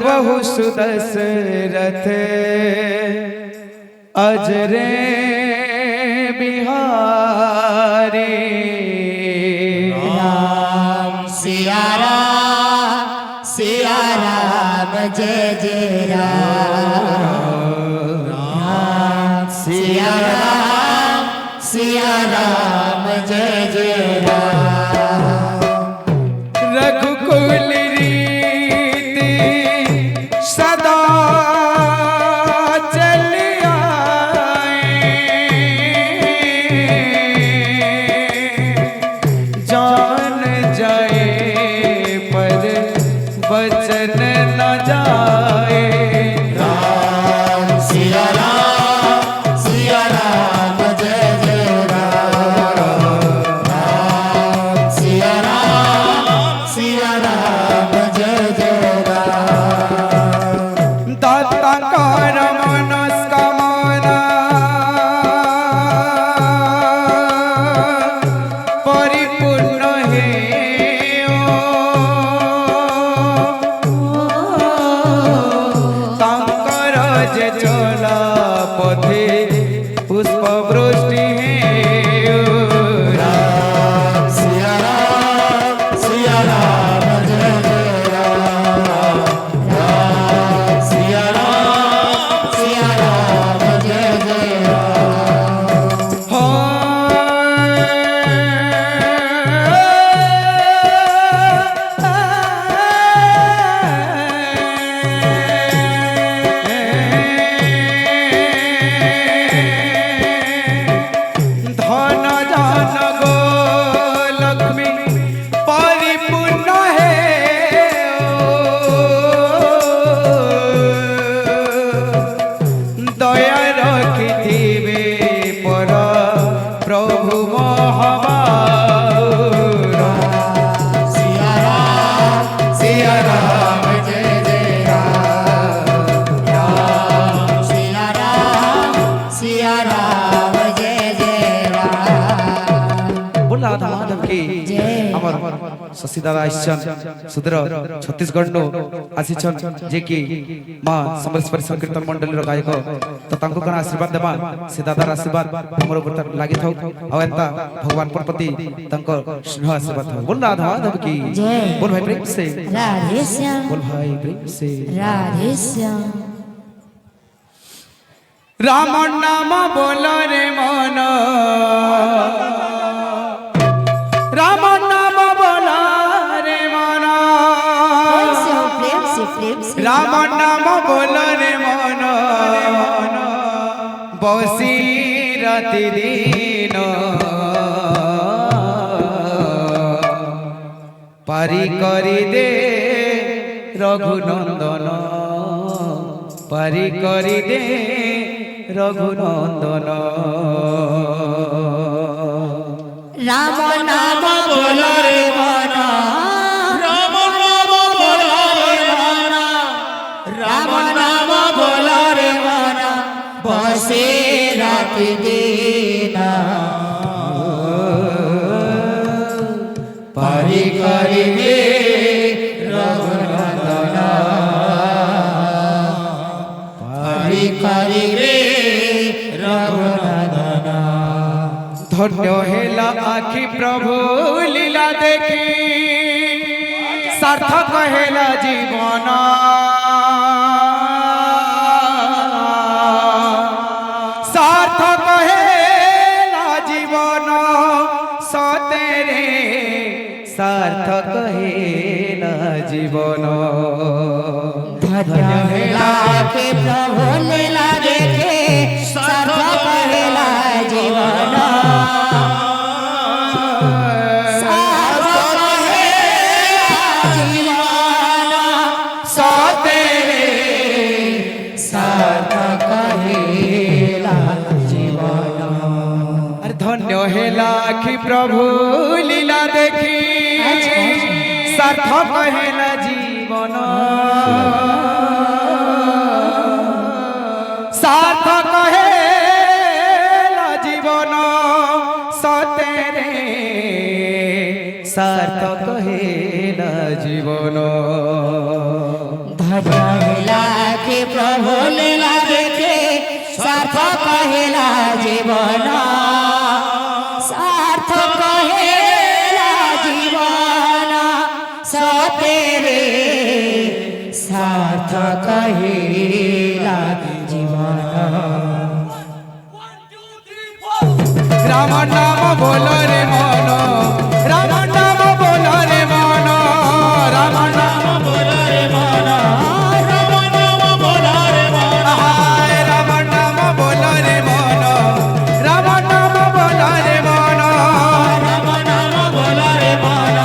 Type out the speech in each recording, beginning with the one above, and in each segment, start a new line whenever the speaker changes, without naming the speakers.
बहु सुदशरथ अजरे बिहारी
राम सिया राम जय जय राम राम सिया राम जय जय राम।
रघुकुल रीति सदा चल आए, जान जाए पर वचन न जाए।
राम सिया राम जय जय राम राम सिया राम जय जय राम।
दाता कार मनस्कामना परिपूर्ण हे तांकर जे चला पथे पुष्प वृष्टि हे।
राम सिया राम जय जय राम राम सिया राम जय जय राम।
धन धन गो लक्ष्मी परिपूर्ण है दया रखिथिबे पर प्रभु महाबाहु।
सिया राम जय जय राम राम सिया राम जय जय राम।
बोला राधा माधव की
जय।
अमर शशि दादा आइछन सुदूर छत्तीसगढ़ नो आसिछन जे कि मां समरेश्वरी संकीर्तन मंडली रो गायक तो तांको कना आशीर्वाद देबा से दादार आशीर्वाद हमर ऊपर लागि थौ आ एंता भगवान प्रति तांको स्नेह आशीर्वाद थौ। बोल राधा माधव की
जय।
बोल भाई प्रेम से
राधे श्याम
बोल भाई प्रेम से
राधे श्याम।
राम नाम बोल रे मन राम नाम बोल रे मन
प्रेम से
राम नाम बोल रे मन बसी राति दिन पारी करी दे रघुनंदन पारी करी दे रघुनंदन।
राम नाम बोल रे मन राम नाम बोल रे मन राम नाम बोल रे मन बसे राति दिन पारी करी दे रघुनंदन पारी करी दे रघुनंदन।
धन्य हेला आखि प्रभु लीला देखी सार्थक हेला जीवन सार्थक हेला जीवन सतेरे सार्थक हेला जीवन।
धन्य हेला के प्रभु लीला देखे सार्थक हेला जीवन सार्थक हेला जीवन सतेरे सार्थक हेला जीवन।
अरे धन्य हेला कि प्रभु लीला देखी सार्थक हेला जीवन सार्थक हेला जीवन सतेरे सार्थक हेला जीवन।
धन्य हेला कि प्रभु लीला देखे सार्थक हेला जीवन सार्थक हेला जीवन सतेरे सार्थक हेला जीवन
राम नाम बोलो रे मन राम नाम बोलो रे मन राम नाम बोलो रे मन राम नाम बोलो रे मन हाय राम नाम बोलो रे मन राम नाम बोलो रे मन राम नाम बोलो रे मन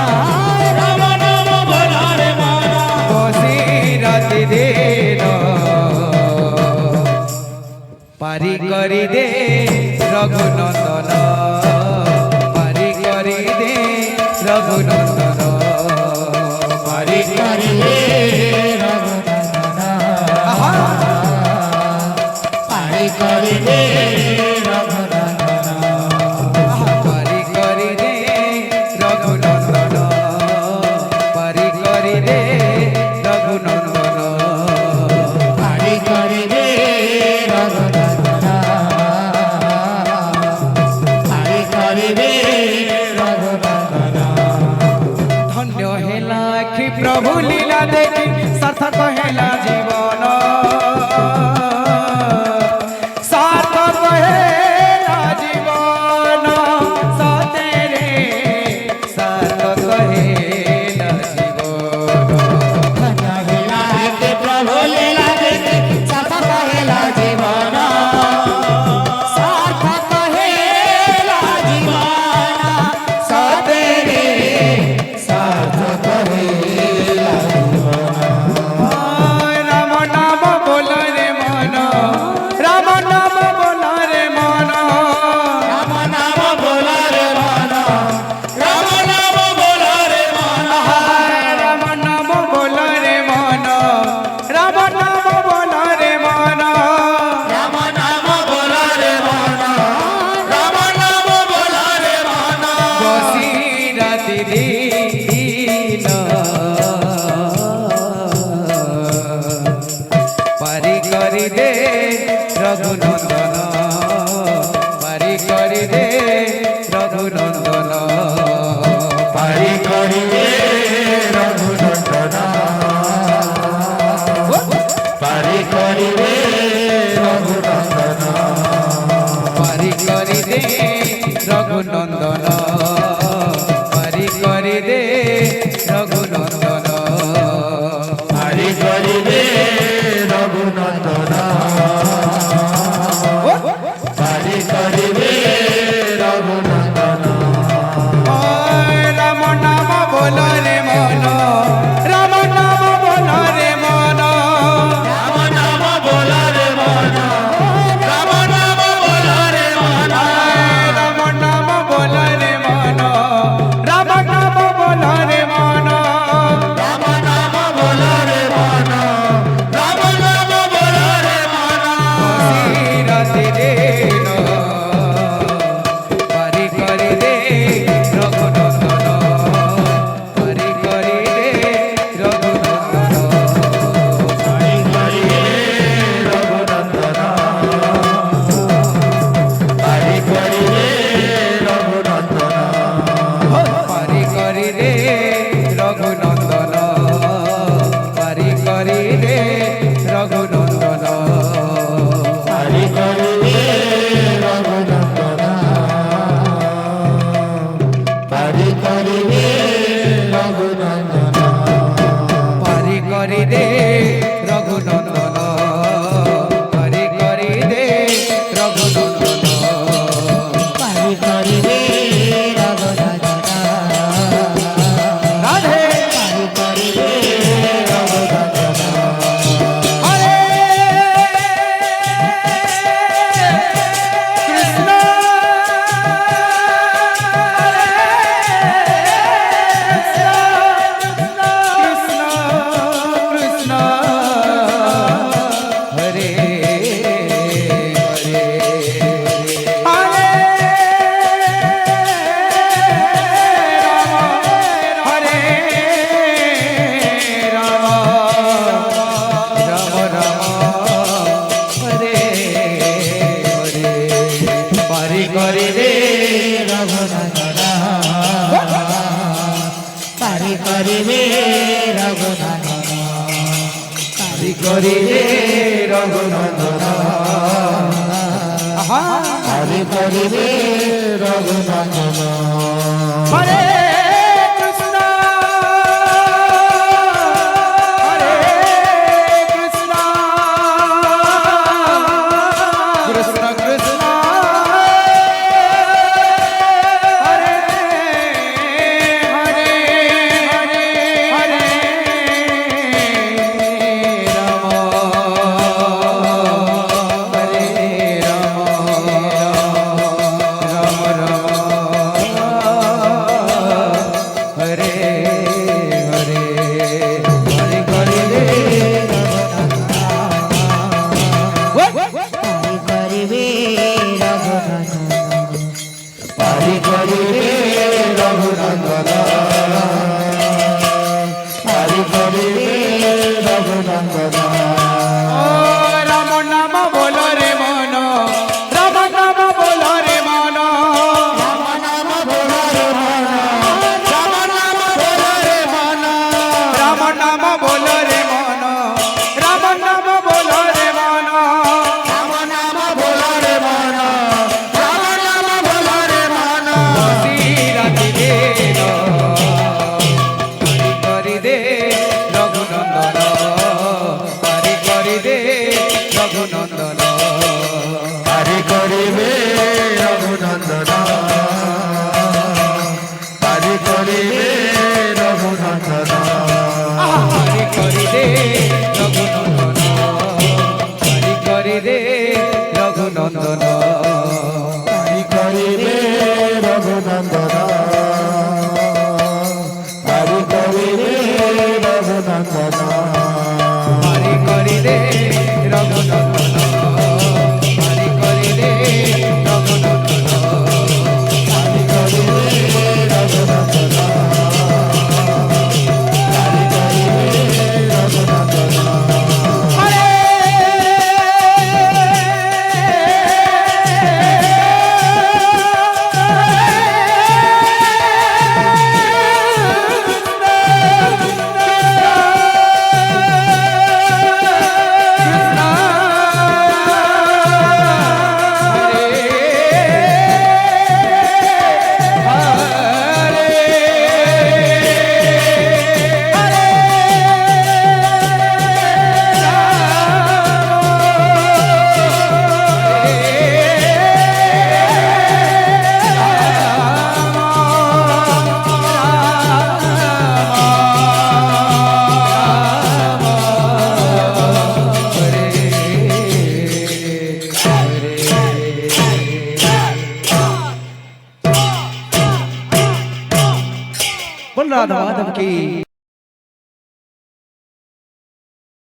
राम नाम बोलो रे मन बसी राति दिन पारी करी दे रघुनंदन पारी करी दे रघुनंदन पारी करी दे आहा
पारी करी दे रघुनंदन
पारी करी दे रघुनंदन पारी करी दे रघुनंदन
पारी करी दे रघुनंदन पारी करी दे रघुनंदन
धन्य हेला कि प्रभु लीला देखी सार्थक हेला जीवन सार्थक हेला जीवन सतेरे सार्थक हेला जीवन
धन्य हेला कि प्रभु लीला देखे सार्थक हेला जीवन सार्थक हेला जीवन सतेरे सार्थक हेला
राम नाम बोल रे मन राम नाम बोल रे मन
राम नाम बोला रे मन राम नाम बोला रे मन
राम नाम बोल रे मन राम नाम बोल रे मन
राम नाम बोला रे मन राम नाम बोला रे मन
बसी राति दिन पारी करी दे रघुनंदन पारी करी दे रघुनंदन
पारी करी दे रघुनंदन पारी करी दे रघुनंदन
पारी करी दे रघुनंदन पारी करी পারি করিবে
রঘুনন্দন পারি করিবে রঘুনন্দন
পারি করিবে রঘুনন্দন আহা
পারি করিবে রঘুনন্দন
হরে কৃষ্ণ হরে কৃষ্ণ কৃষ্ণ কৃষ্ণ হরে হরে হরে হরে রাম হরে রাম রাম রাম হরে হরে হরে করিবে
পারি করিবে রঘুনন্দন
পারি করিবে রঘুনন্দন
পারি করিবে রঘুনন্দন
ও রাম নাম বলো রে মন রাম নাম বলো রে মন
রাম নাম বলো রে মন
রাম নাম বলো রে মন রাম নাম বলো রে মন রাম নাম বলো রে মন
রাম নাম বলো রে মন রাম নাম বলো রে মন
বসি রাতি দিন পারি করি দে রঘুনন্দন পারি করি দে রঘুনন্দন
পারি করিবে রঘুনন্দন পারি করিবে রঘুনন্দন
পারি করি দে রঘুনন্দন পারি করি দে রঘুনন্দন
পারি করিবে রঘুনন্দন পারি করিবে রঘুনন্দন
পারি করি দে রঘুনন্দন পারি করি দে রঘুনন্দন
পারি করিবে রঘুনন্দন পারি করিবে রঘুনন্দন
হরে बोल राधा माधव की